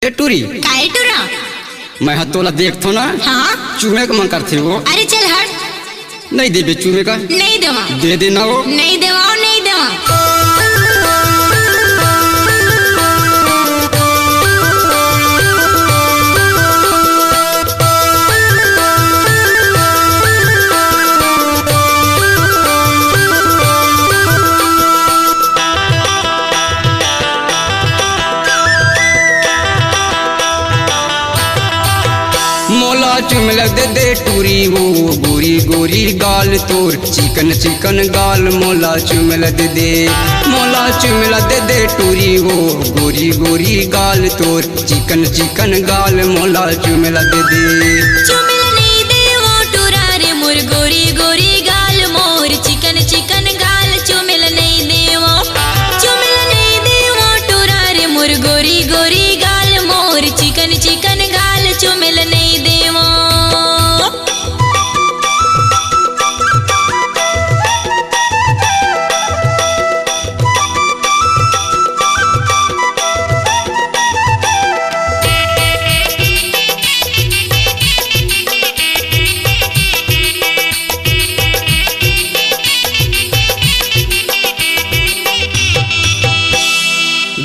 ए टूरी काहे टूरा? मैं तोला देखथो ना। हाँ चूमे का मन करथे वो। अरे चल हट। नहीं देबे चूमे का? नहीं देवा। दे देना वो। नहीं देवा नहीं देवा। मोला चुमल दे दे टूरी वो गोरी गोरी गाल तोर चिकन चिकन गाल मोला चुमल दे दे। मोला चुमल दे दे टूरी वो गोरी गोरी गाल तोर चिकन चिकन गाल मोला चुमल दे दे। चुमिल नहीं देवो टूरा रे मोर गोरी गोरी गाल मोर चिकन चिकन गाल चुमिल नहीं देवो। चुमिल नहीं देवो टूरा रे मोर गोरी गोरी गाल मोर चिकन चिकन गाल चुमिल नहीं देवो।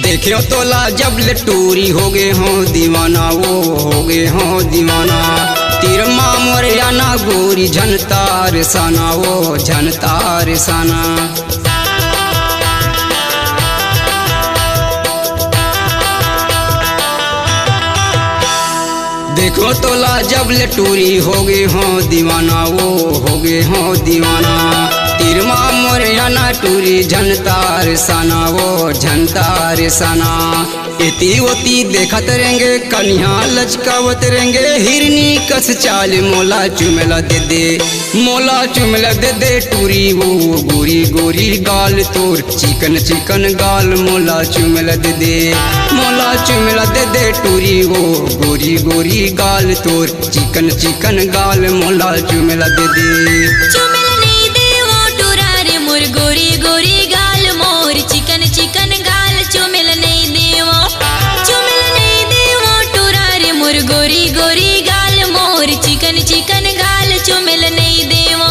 देखियो तोला जब ले टूरी हो गए हो दीवाना वो हो गए हो दीवाना। तीर मामोर याना गोरी झनतार साना वो झनतार साना। देखो तोला जब ले टूरी हो गए हो दीवाना वो हो गए हो दीवाना। तीर मामोर याना टूरी झनतार साना वो झनतार साना। एती ओती देखत रहेंगे कन्या लचकावत रहेंगे हिरनी कस चाल मोला चुमला दे दे। मोला चुमला दे दे टूरी वो गोरी गोरी गाल तोर चिकन चिकन गाल मोला चुमला दे दे। मोला चुमला दे दे टूरी वो गोरी गोरी गाल तोर चिकन चिकन गाल मोला चुमला दे दे। चुमिल नहीं देवो टूरा रे मोर गोरी गोरी गाल मोर चिकन चिकन गाल चुमिल नहीं देवो। चुमिल नहीं देवो टूरा रे मोर गोरी गोरी गाल मोर चिकन चिकन गाल चुमिल नहीं देवो।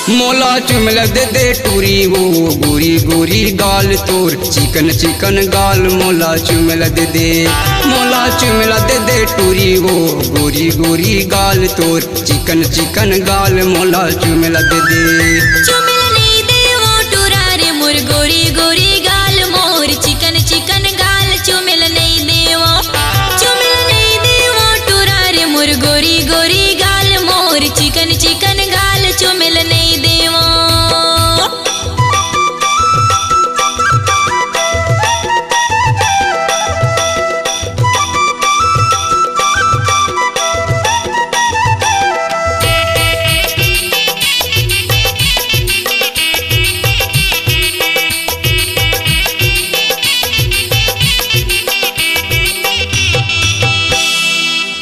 मोला चुमल दे दे टूरी वो गोरी गोरी गाल तोर चिकन चिकन गाल मोला चुमल दे दे। मोला चुमल दे दे टूरी वो गोरी गोरी गाल तोर चिकन चिकन गाल मोला चुमल दे दे। चुमिल नहीं देवो टूरा रे मोर गोरी गोरी गाल मोर चिकन चिकन गाल चुमिल नहीं देवो। चुमिल नहीं देवो टूरा रे मोर गोरी गोरी गाल मोर चिकन चिकन गाल चुमिल नहीं देवो।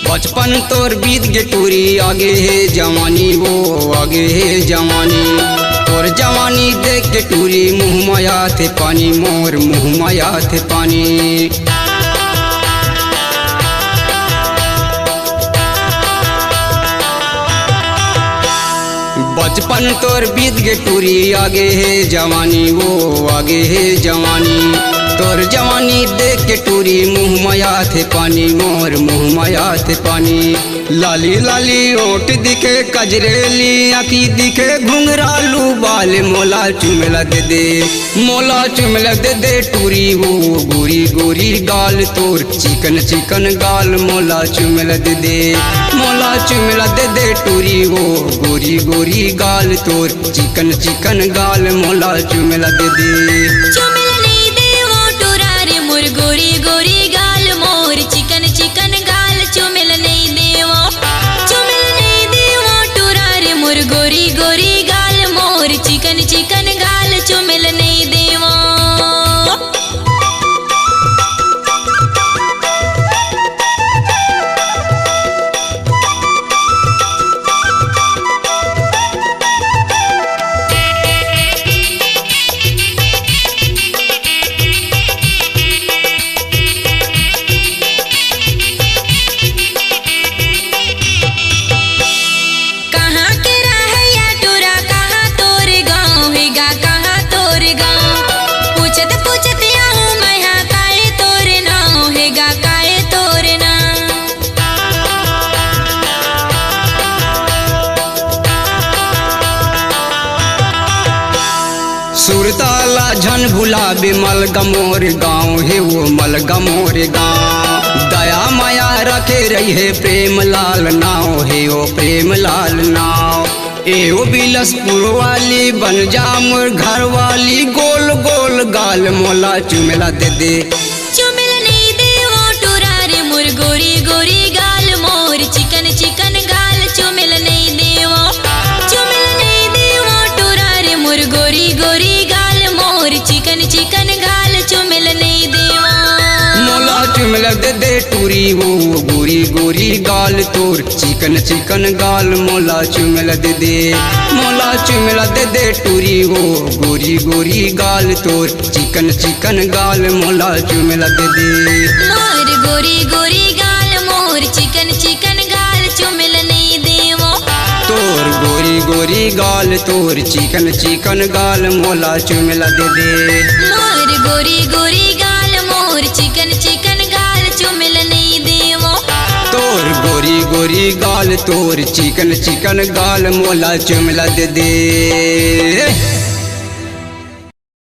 बचपन तोर बीत गे टूरी आगे है जवानी वो आगे है जवानी। तोर जवानी देख के टूरी मुँह माया थे पानी मोर मुँह माया थे पानी। बचपन तोर बीत गे टूरी आगे है जवानी वो आगे है जवानी। तोर जवानी देख के टूरी मुँह माया थे पानी मोर मुँह माया थे पानी लाली लाली ओट दिखे कजरेली आँखी दिखे घुंघरालू बाल मोला चुमला दे मोला चुमला दे टूरी वो गोरी गोरी गाल तोर चिकन चिकन गाल मोला चुमला दे मोला चुमला दे टूरी वो गोरी गोरी गाल तोर चिकन चिकन गाल मोला चुमला दे चुमिल नहीं देवो टुरारे मोर गोरी गोरी गाल मोर चिकन चिकन गाल चुमिल नहीं देवो चुमिल नहीं देवो टुरारे मोर गोरी गोरी गाल मोर चिकन चिकन गाल चुमिल नहीं देवो सुरताला झन भुलाबे मलगमोर गाँव है वो मलगमोर गाँव दया माया रखे रही है प्रेम लाल नाव है वो प्रेम लाल नाव एहो बिलसपुर वाली बन जा मोर घर वाली गोल गोल गाल मोला चुमला दे चुमिल नहीं देवो टुरारे मोर गोरी गोरी गाल मोर चिकन चिकन गाल चुमिल नहीं देवो चुमिल नहीं देवो टुरारे मोर गोरी गोरी गाल मोर चिकन चिकन गाल चुमिल नहीं देवो मोला चुमला दे टूरी वो गोरी गोरी गाल तोर चिकन चिकन गाल मोला चुमला दे मोला चुमला दे टूरी वो गोरी गोरी गाल तोर चिकन चिकन गाल मोला चुमला दे मोर गोरी गोरी गाल मोर चिकन चिकन गाल चुमिल नहीं देवो तोर गोरी गोरी गाल तोर चिकन चिकन गाल मोला चुमला दे मोर गोरी गोरी गाल मोर चिकन चिकन गाल चुमिल नहीं देवो तोर गोरी गोरी गाल तोर चिकन चिकन गाल मोला चुमला दे